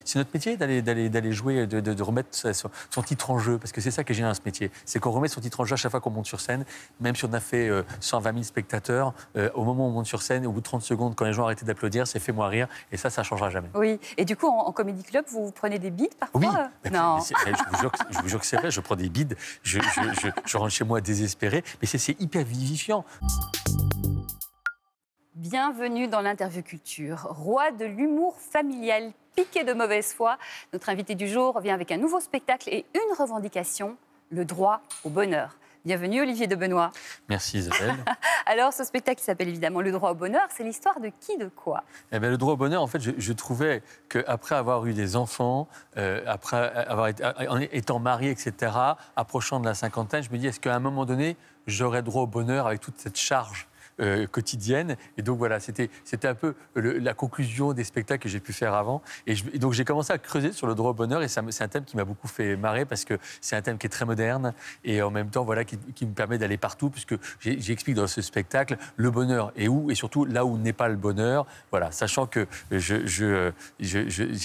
c'est notre métier d'aller jouer, de remettre son titre en jeu, parce que c'est ça qui est génial dans ce métier. C'est qu'on remet son titre en jeu à chaque fois qu'on monte sur scène, même si on a fait 120 000 spectateurs, au moment où on monte sur scène, au bout de 30 secondes, quand les gens arrêtent d'applaudir, c'est fais-moi rire, et ça ne changera jamais. Oui, et du coup, en comédie club, vous prenez des bides parfois? Oui, non. Je vous jure que c'est vrai, je prends des bides, je rentre chez moi désespéré, mais c'est hyper vivifiant. Bienvenue dans l'interview culture, roi de l'humour familial piqué de mauvaise foi. Notre invité du jour revient avec un nouveau spectacle et une revendication, le droit au bonheur. Bienvenue Olivier de Benoît. Merci Isabelle. Alors ce spectacle qui s'appelle évidemment Le droit au bonheur, c'est l'histoire de qui, de quoi? Eh bien, le droit au bonheur, en fait, je trouvais qu'après avoir eu des enfants, étant marié, etc., approchant de la cinquantaine, je me dis, est-ce qu'à un moment donné, j'aurais droit au bonheur avec toute cette charge quotidienne. Et donc voilà, c'était un peu la conclusion des spectacles que j'ai pu faire avant. Et donc j'ai commencé à creuser sur le droit au bonheur, et c'est un thème qui m'a beaucoup fait marrer, parce que c'est un thème qui est très moderne et en même temps voilà, qui me permet d'aller partout, puisque j'explique dans ce spectacle le bonheur est où, et surtout là où n'est pas le bonheur. Voilà, sachant que j'ai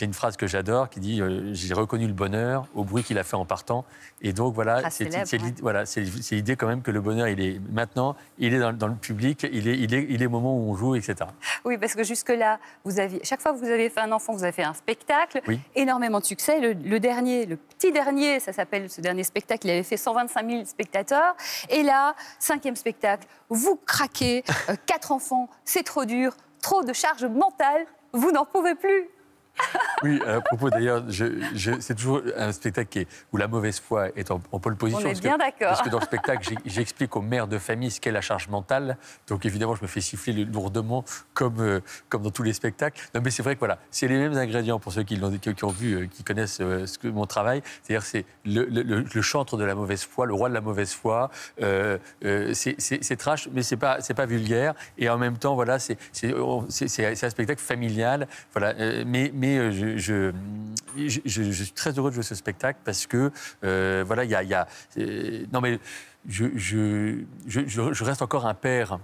une phrase que j'adore qui dit j'ai reconnu le bonheur au bruit qu'il a fait en partant. Et donc voilà, c'est l'idée quand même que le bonheur, il est maintenant, il est dans le public. Il est au moment où on joue, etc. Oui, parce que jusque-là, chaque fois que vous avez fait un enfant, vous avez fait un spectacle, oui. Énormément de succès. Le petit dernier, ça s'appelle ce dernier spectacle, il avait fait 125 000 spectateurs. Et là, 5e spectacle, vous craquez, 4 enfants, c'est trop dur, trop de charge mentale, vous n'en pouvez plus. Oui, à propos d'ailleurs, c'est toujours un spectacle où la mauvaise foi est en pole position. On est bien d'accord. Parce que dans le spectacle, j'explique aux mères de famille ce qu'est la charge mentale. Donc évidemment, je me fais siffler lourdement, comme dans tous les spectacles. Non, mais c'est vrai que voilà, c'est les mêmes ingrédients pour ceux qui ont vu, qui connaissent mon travail. C'est-à-dire, c'est le chantre de la mauvaise foi, le roi de la mauvaise foi. C'est trash, mais c'est pas vulgaire. Et en même temps, voilà, c'est un spectacle familial. Voilà, mais je suis très heureux de jouer ce spectacle parce que voilà, non mais je reste encore un père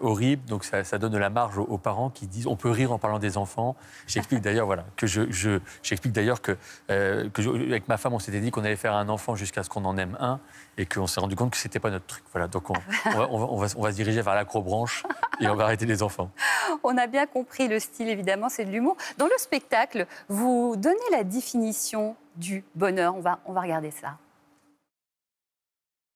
horrible, donc ça donne de la marge aux parents qui disent on peut rire en parlant des enfants. J'explique d'ailleurs voilà que avec ma femme on s'était dit qu'on allait faire un enfant jusqu'à ce qu'on en aime un, et qu'on s'est rendu compte que c'était pas notre truc. Voilà, donc on va se diriger vers l'acrobranche et on va arrêter les enfants. On a bien compris le style, évidemment, c'est de l'humour. Dans le spectacle, vous donnez la définition du bonheur. On va regarder ça.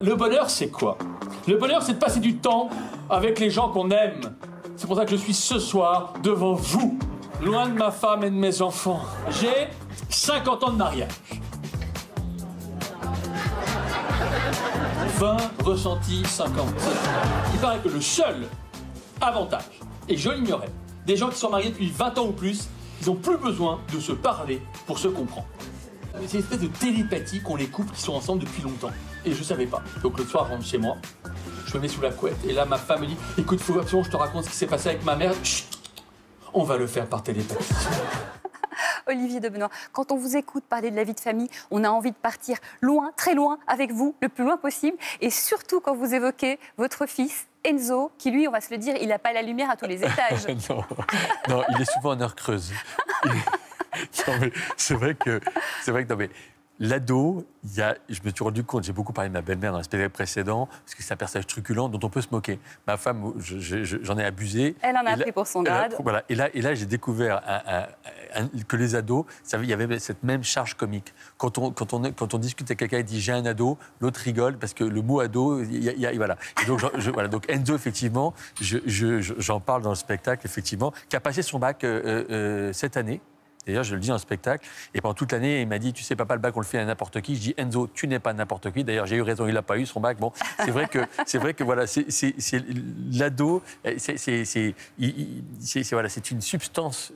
Le bonheur, c'est quoi? Le bonheur, c'est de passer du temps avec les gens qu'on aime. C'est pour ça que je suis ce soir devant vous, loin de ma femme et de mes enfants. J'ai 50 ans de mariage. 20 ressentis, 50. Il paraît que le seul avantage, et je l'ignorais, des gens qui sont mariés depuis 20 ans ou plus, ils n'ont plus besoin de se parler pour se comprendre. C'est une espèce de télépathie qu'ont les couples qui sont ensemble depuis longtemps. Et je ne savais pas. Donc le soir, je rentre chez moi, je me mets sous la couette, et là, ma femme me dit « Écoute, il faut absolument que je te raconte ce qui s'est passé avec ma mère. Chut, on va le faire par télépathie. » Olivier de Benoît, quand on vous écoute parler de la vie de famille, on a envie de partir loin, très loin avec vous, le plus loin possible. Et surtout quand vous évoquez votre fils, Enzo, qui lui, on va se le dire, il n'a pas la lumière à tous les étages. non, il est souvent en heure creuse. Non, mais c'est vrai que non, mais l'ado, je me suis rendu compte, j'ai beaucoup parlé de ma belle-mère dans le spectacle précédent, parce que c'est un personnage truculent dont on peut se moquer. Ma femme, j'en ai abusé. Elle en a pris pour son grade. Voilà, et là j'ai découvert que les ados, il y avait cette même charge comique. Quand on discute avec quelqu'un et dit « j'ai un ado », l'autre rigole, parce que le mot ado, voilà. Et donc, voilà, donc Enzo, effectivement, j'en parle dans le spectacle, effectivement, qui a passé son bac cette année. D'ailleurs, je le dis dans le spectacle. Et pendant toute l'année, il m'a dit, tu sais, papa, le bac, on le fait à n'importe qui. Je dis, Enzo, tu n'es pas n'importe qui. D'ailleurs, j'ai eu raison, il n'a pas eu son bac. Bon, c'est vrai que voilà, c'est l'ado, voilà, c'est une substance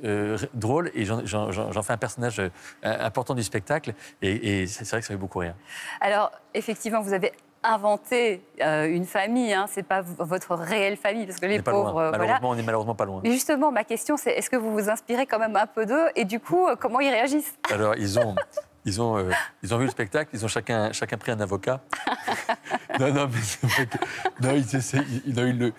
drôle. Et j'en fais un personnage important du spectacle. Et c'est vrai que ça fait beaucoup rire. Alors, effectivement, vous avez inventé une famille, hein, c'est pas votre réelle famille, parce que les pauvres... Malheureusement, on n'est malheureusement pas loin. Mais justement, ma question, c'est est-ce que vous vous inspirez quand même un peu d'eux, et du coup, comment ils réagissent? Alors, ils ont vu le spectacle, ils ont chacun pris un avocat. Non, mais c'est vrai que... Non, ils ont eu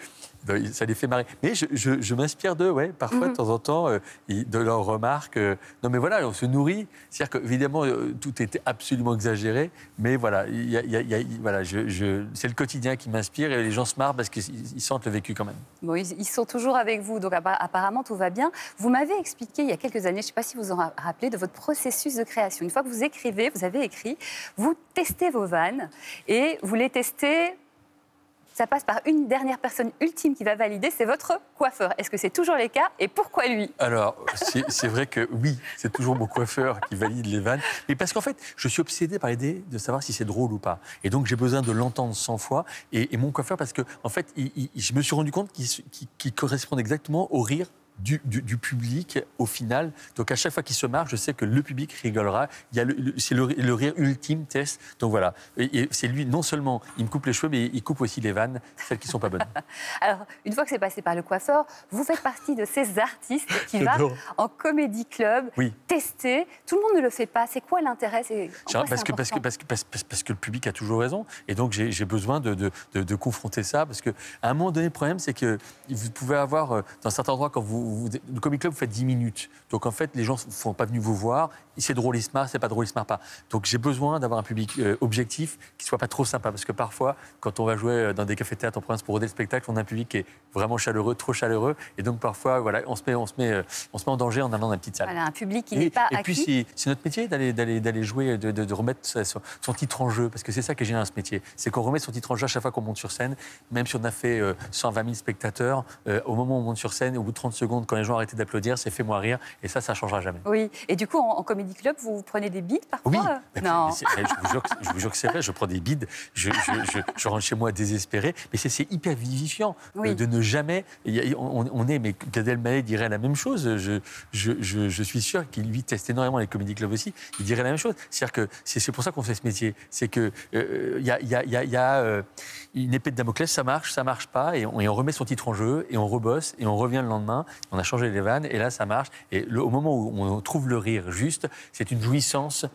Ça les fait marrer. Mais je m'inspire d'eux, ouais, parfois, de temps en temps, de leurs remarques. Non, mais voilà, on se nourrit. C'est-à-dire qu'évidemment, tout était absolument exagéré. Mais voilà, voilà c'est le quotidien qui m'inspire et les gens se marrent parce qu'ils sentent le vécu quand même. Bon, ils sont toujours avec vous, donc apparemment, tout va bien. Vous m'avez expliqué il y a quelques années, je ne sais pas si vous en rappelez, de votre processus de création. Une fois que vous écrivez, vous avez écrit, vous testez vos vannes et vous les testez. Ça passe par une dernière personne ultime qui va valider, c'est votre coiffeur. Est-ce que c'est toujours le cas et pourquoi lui? Alors, c'est vrai que oui, c'est toujours mon coiffeur qui valide les vannes. Mais parce qu'en fait, je suis obsédé par l'idée de savoir si c'est drôle ou pas. Et donc, j'ai besoin de l'entendre 100 fois. Et mon coiffeur, parce que en fait, je me suis rendu compte qu'il correspond exactement au rire du public au final. Donc à chaque fois qu'il se marre, je sais que le public rigolera. C'est le rire ultime, Tess. Donc voilà. Et c'est lui, non seulement il me coupe les cheveux, mais il coupe aussi les vannes, celles qui ne sont pas bonnes. Alors, une fois que c'est passé par le coiffeur, vous faites partie de ces artistes qui vont en comédie club tester. Tout le monde ne le fait pas. C'est quoi l'intérêt? Parce que le public a toujours raison. Et donc j'ai besoin de confronter ça. Parce qu'à un moment donné, le problème, c'est que vous pouvez avoir, dans certains endroits, quand le Comic Club, vous faites 10 minutes. Donc, en fait, les gens ne sont pas venus vous voir. C'est drôle, ils se marrent, c'est pas drôle, ils se marrent pas. Donc, j'ai besoin d'avoir un public objectif qui soit pas trop sympa. Parce que parfois, quand on va jouer dans des cafés-théâtres en province pour roder le spectacle, on a un public qui est vraiment chaleureux, trop chaleureux. Et donc, parfois, voilà, on se met en danger en allant dans la petite salle. Voilà, un public qui n'est pas acquis. Et puis, c'est notre métier d'aller jouer, de remettre son titre en jeu. Parce que c'est ça qui est génial dans ce métier. C'est qu'on remet son titre en jeu à chaque fois qu'on monte sur scène. Même si on a fait 120 000 spectateurs, au moment où on monte sur scène, au bout de 30 secondes, quand les gens arrêtent d'applaudir, c'est fais-moi rire, et ça changera jamais. Oui, et du coup, en comédie club, vous prenez des bides parfois? Oui, non. Je vous jure que c'est vrai, je prends des bides, je rentre chez moi désespéré, mais c'est hyper vivifiant de ne jamais... mais Gad Elmaleh dirait la même chose, je suis sûr qu'il lui teste énormément les comédie clubs aussi, il dirait la même chose. C'est-à-dire que c'est pour ça qu'on fait ce métier, c'est qu'il y a une épée de Damoclès, ça marche pas, et on remet son titre en jeu, et on rebosse, et on revient le lendemain, on a changé les vannes, et là, ça marche. Et au moment où on trouve le rire juste, c'est une jouissance,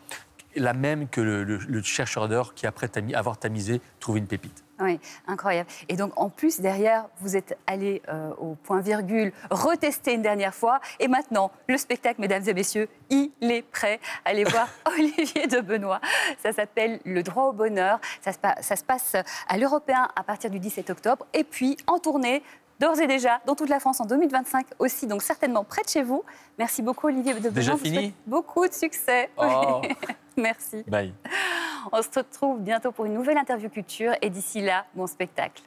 la même que le chercheur d'or qui, après avoir tamisé, trouve une pépite. Oui, incroyable. Et donc, en plus, derrière, vous êtes allé au point-virgule, retester une dernière fois. Et maintenant, le spectacle, mesdames et messieurs, il est prêt. Allez voir Olivier de Benoît. Ça s'appelle Le droit au bonheur. Ça se passe à l'Européen à partir du 17 octobre. Et puis, en tournée, d'ores et déjà, dans toute la France en 2025 aussi, donc certainement près de chez vous. Merci beaucoup, Olivier de Benoît. Déjà fini ? Beaucoup de succès. Oh. Merci. Bye. On se retrouve bientôt pour une nouvelle interview culture et d'ici là, bon spectacle.